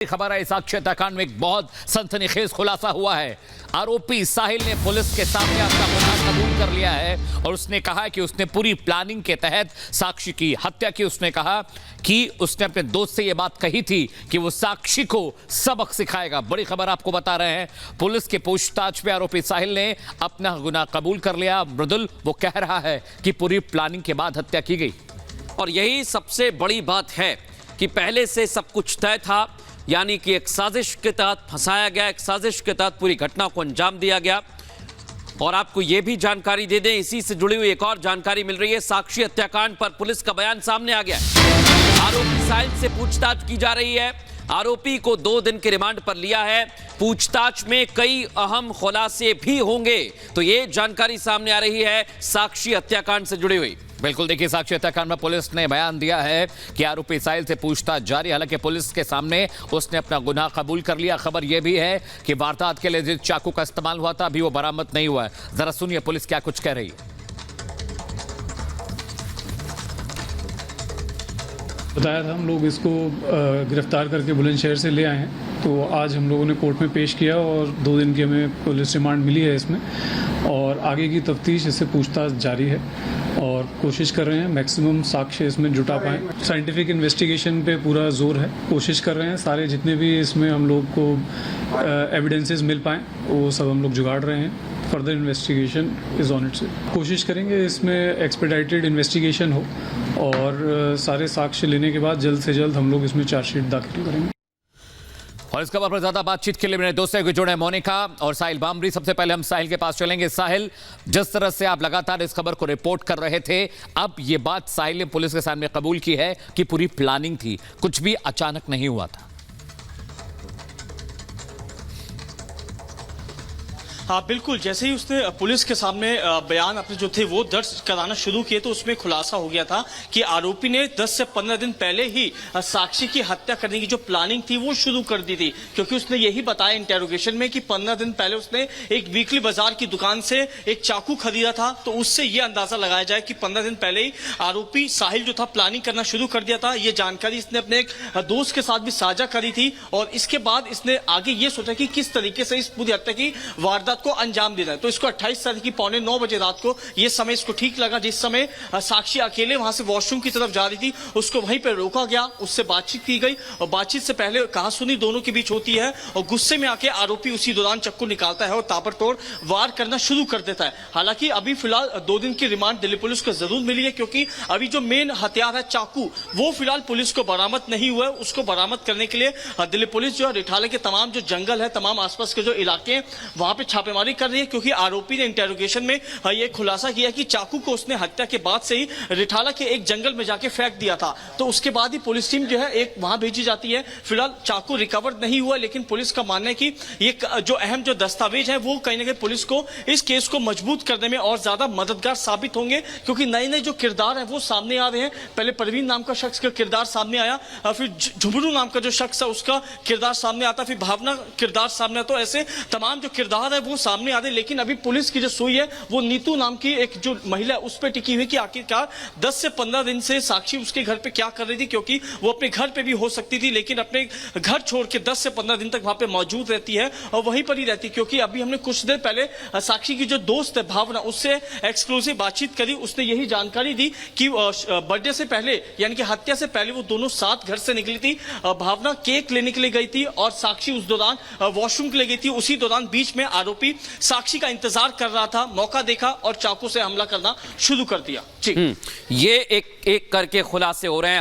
खबर है, साक्ष्य हत्याकांड में एक बहुत सनसनीखेज खुलासा हुआ है। आरोपी साहिल ने पुलिस के सामने अपना गुनाह कबूल कर लिया है और उसने कहा कि उसने पूरी प्लानिंग के तहत साक्षी की हत्या की। उसने कहा कि उसने अपने दोस्त से यह बात कही थी कि वो साक्षी को सबक सिखाएगा। बड़ी खबर आपको बता रहे हैं, पुलिस के पूछताछ में आरोपी साहिल ने अपना गुनाह कबूल कर लिया। मृदुल वो कह रहा है कि पूरी प्लानिंग के बाद हत्या की गई और यही सबसे बड़ी बात है कि पहले से सब कुछ तय था, यानी कि एक साजिश के तहत फंसाया गया, एक साजिश के तहत पूरी घटना को अंजाम दिया गया। और आपको यह भी जानकारी दे दें, इसी से जुड़ी हुई एक और जानकारी मिल रही है। साक्षी हत्याकांड पर पुलिस का बयान सामने आ गया है। आरोपी साहिल से पूछताछ की जा रही है। आरोपी को 2 दिन के रिमांड पर लिया है। पूछताछ में कई अहम खुलासे भी होंगे, तो यह जानकारी सामने आ रही है साक्षी हत्याकांड से जुड़ी हुई। बिल्कुल, देखिए, साक्षी हत्याकांड में पुलिस ने बयान दिया है कि आरोपी साहिल से पूछताछ जारी। हालांकि पुलिस के सामने उसने अपना गुनाह कबूल कर लिया। खबर यह भी है कि वारदात के लिए जिस चाकू का इस्तेमाल हुआ था अभी वो बरामद नहीं हुआ है। जरा सुनिए पुलिस क्या कुछ कह रही है। बताया था, हम लोग इसको गिरफ्तार करके बुलंदशहर से ले आए हैं। तो आज हम लोगों ने कोर्ट में पेश किया और 2 दिन की हमें पुलिस रिमांड मिली है इसमें, और आगे की तफ्तीश, इससे पूछताछ जारी है और कोशिश कर रहे हैं मैक्सिमम साक्ष्य इसमें जुटा पाएं। साइंटिफिक इन्वेस्टिगेशन पे पूरा जोर है, कोशिश कर रहे हैं सारे जितने भी इसमें हम लोग को एविडेंसेस मिल पाएँ वो सब हम लोग जुगाड़ रहे हैं। Further investigation is on it's. कोशिश करेंगे इसमें एक्सपेडाइटेड इन्वेस्टिगेशन हो और सारे साक्ष्य लेने के बाद जल्द से जल्द हम लोग इसमें चार्जशीट दाखिल करेंगे। और इस खबर पर ज्यादा बातचीत के लिए मेरे दोस्तों को जुड़े मोनिका और साहिल बामरी। सबसे पहले हम साहिल के पास चलेंगे। साहिल, जिस तरह से आप लगातार इस खबर को रिपोर्ट कर रहे थे, अब ये बात साहिल ने पुलिस के सामने कबूल की है कि पूरी प्लानिंग थी, कुछ भी अचानक नहीं हुआ था। हाँ बिल्कुल, जैसे ही उसने पुलिस के सामने बयान अपने जो थे वो दर्ज कराना शुरू किए तो उसमें खुलासा हो गया था कि आरोपी ने 10 से 15 दिन पहले ही साक्षी की हत्या करने की जो प्लानिंग थी वो शुरू कर दी थी। क्योंकि उसने यही बताया इंटेरोगेशन में कि 15 दिन पहले उसने एक वीकली बाजार की दुकान से एक चाकू खरीदा था। तो उससे ये अंदाजा लगाया जाए कि 15 दिन पहले ही आरोपी साहिल जो था प्लानिंग करना शुरू कर दिया था। ये जानकारी इसने अपने एक दोस्त के साथ भी साझा करी थी और इसके बाद इसने आगे ये सोचा कि किस तरीके से इस पूरी हत्या की वारदात को अंजाम देना है। तो इसको 28 तारीख की 8:45 बजे रात को ये समय इसको ठीक लगा, जिस समय साक्षी अकेले वहां से वॉशरूम की तरफ जा रही थी। उसको वहीं पर रोका गया, उससे बातचीत की गई और बातचीत से पहले कहासुनी दोनों के बीच होती है और गुस्से में आके आरोपी उसी दौरान चक्कू निकालता है और ताबड़तोड़ वार करना शुरू कर देता है। हालांकि अभी फिलहाल 2 दिन की रिमांड दिल्ली पुलिस को जरूर मिली है, क्योंकि अभी जो मेन हथियार है चाकू वो फिलहाल पुलिस को बरामद नहीं हुआ है। उसको बरामद करने के लिए दिल्ली पुलिस जो है रिठाले के तमाम जो जंगल है, तमाम आसपास के जो इलाके हैं वहां पे छापेमारी कर रही है। क्योंकि आरोपी ने इंटेरोगेशन में यह खुलासा किया कि चाकू को उसने हत्या के बाद से ही रिठाला के एक जंगल में जाके फेंक दिया था। तो उसके बाद ही पुलिस टीम जो है एक वहां भेजी जाती है। फिलहाल चाकू रिकवर नहीं हुआ, लेकिन पुलिस का मानना है कि ये जो अहम जो दस्तावेज है वो कहीं ना कहीं पुलिस को इस केस को मजबूत करने में और ज्यादा मददगार साबित होंगे। क्योंकि नए नए जो किरदार है वो सामने आ रहे हैं। पहले परवीन नाम का शख्स का किरदार सामने आया, फिर झुमरू नाम का जो शख्स है उसका किरदार सामने आता, फिर भावना किरदार सामने आता। तो ऐसे तमाम जो किरदार है वो सामने आ रहे। लेकिन अभी पुलिस की जो सुई है वो नीतू नाम की एक जो महिला है उस पर टिकी हुई कि आखिरकार 10 से 15 दिन से साक्षी उसके घर पे क्या कर रही थी। क्योंकि वो अपने घर पे भी हो सकती थी, लेकिन अपने घर छोड़ के 10 से 15 दिन तक वहां पे मौजूद रहती है और वहीं पर ही रहती। क्योंकि अभी हमने कुछ देर पहले साक्षी की जो दोस्त है भावना, उससे एक्सक्लूसिव बातचीत करी। उसने यही जानकारी दी कि बर्थडे से पहले यानी कि हत्या से पहले वो दोनों साथ घर से निकली थी। भावना केक लेने के लिए गई थी और साक्षी उस दौरान वॉशरूम के लिए गई थी। उसी दौरान बीच में आरोपी साक्षी का इंतजार कर रहा था, मौका देखा और चाकू से हमला करना शुरू कर दिया। जी, ये एक एक करके खुलासे हो रहे हैं।